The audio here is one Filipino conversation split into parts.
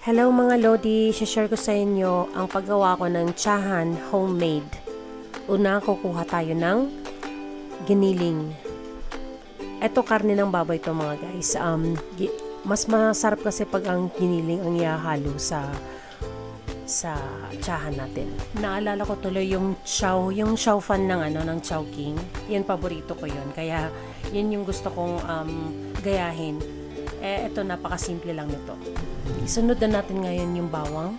Hello mga Lodi, share ko sa inyo ang paggawa ko ng tsahan homemade. Una, kukuha tayo ng giniling. Ito karne ng baboy to mga guys. Mas masarap kasi pag ang giniling ang ihahalo sa tsahan natin. Naalala ko tuloy yung chow fan ng Chowking. Yan paborito ko yun. Kaya yan yung gusto kong gayahin. Ito napakasimple lang nito. Isunod na natin ngayon yung bawang.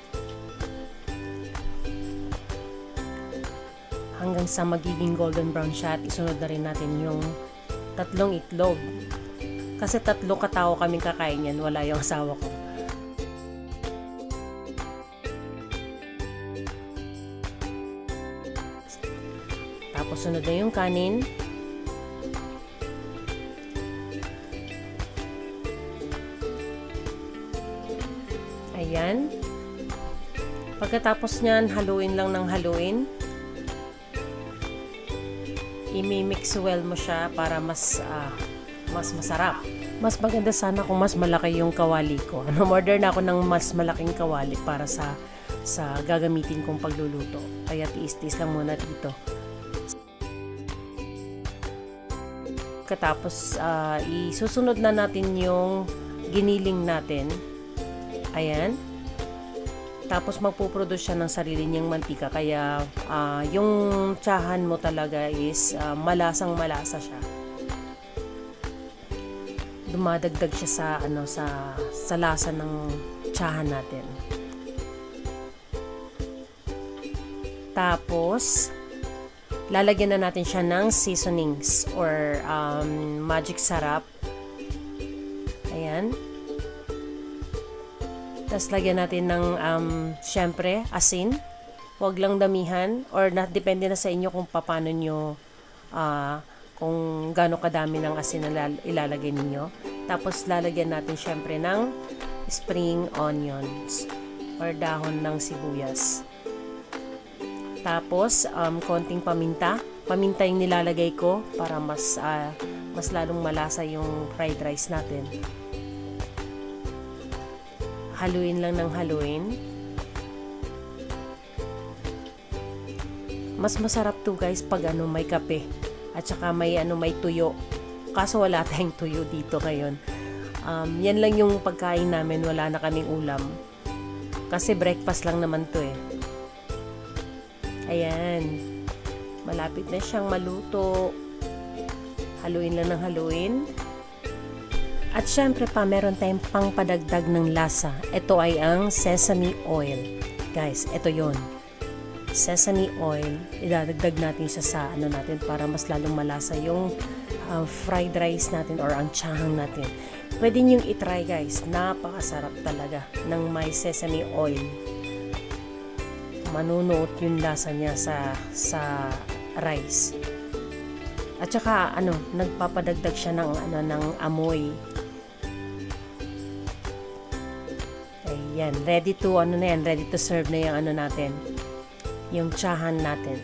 Hanggang sa magiging golden brown siya. At isunod na rin natin yung 3 itlog. Kasi 3 katao kaming kakain yan. Wala yung asawa ko. Tapos sunod na yung kanin. Ayan. Pagkatapos nyan, haluin lang ng haluin. I-mix well mo siya para mas masarap. Mas maganda sana kung mas malaki yung kawali ko. Order na ako ng mas malaking kawali para sa gagamitin kong pagluluto. Kaya tiis-tiis lang muna dito. Pagkatapos, isusunod na natin yung giniling natin. Ayan. Tapos magpuproduce siya ng sarili niyang mantika. Kaya yung tsahan mo talaga is malasang malasa siya. Dumadagdag siya sa lasa ng tsahan natin. Tapos lalagyan na natin siya ng seasonings or magic sarap. Ayan. Tapos lagyan natin ng syempre asin. Huwag lang damihan or depende na sa inyo kung paano nyo kung gaano kadami ng asin na ilalagay ninyo. Tapos lalagyan natin syempre ng spring onions or dahon ng sibuyas. Tapos konting paminta. Paminta yung nilalagay ko para mas lalong malasa yung fried rice natin. Haluin lang ng haluin. Mas masarap to guys pag may kape at saka may tuyo. Kaso wala tayong tuyo dito ngayon. Yan lang yung pagkain namin, wala na kaming ulam. Kasi breakfast lang naman to eh. Ayan. Malapit na siyang maluto. Haluin lang ng haluin. At syempre pa, meron tayong pangpadagdag ng lasa. Ito ay ang sesame oil. Guys, ito yon. Sesame oil. Idadagdag natin siya sa natin para mas lalong malasa yung fried rice natin or ang tsahang natin. Pwede niyong itry guys. Napakasarap talaga ng may sesame oil. Manunuot yung lasa niya sa rice. At saka nagpapadagdag siya ng amoy. Ayan, ready to serve na yung natin. Yung tsahan natin.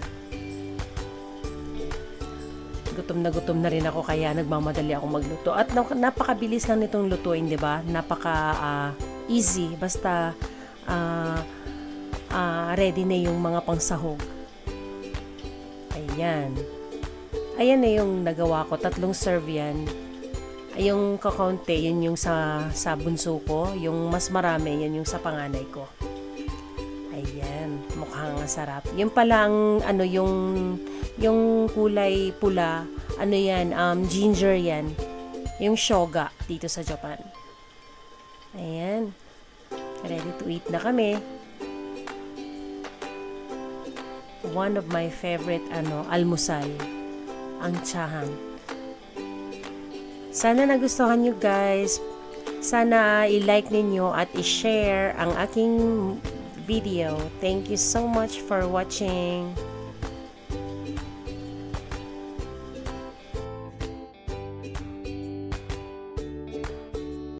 Gutom na rin ako kaya nagmamadali ako magluto. At napakabilis lang nitong lutuin, 'di ba? Napaka easy basta ready na yung mga pangsahog. Ayan. Ayan na yung nagawa ko. 3 serve yan. Yung kakaunti, yun yung sa bunso ko. Yung mas marami, yan yung sa panganay ko. Ayan. Mukhang sarap. Yung palang, yung kulay pula, yan, ginger yan. Yung shoga dito sa Japan. Ayan. Ready to eat na kami. One of my favorite, almusal. Ang tsahan. Sana nagustuhan nyo guys. Sana i-like ninyo at i-share ang aking video. Thank you so much for watching.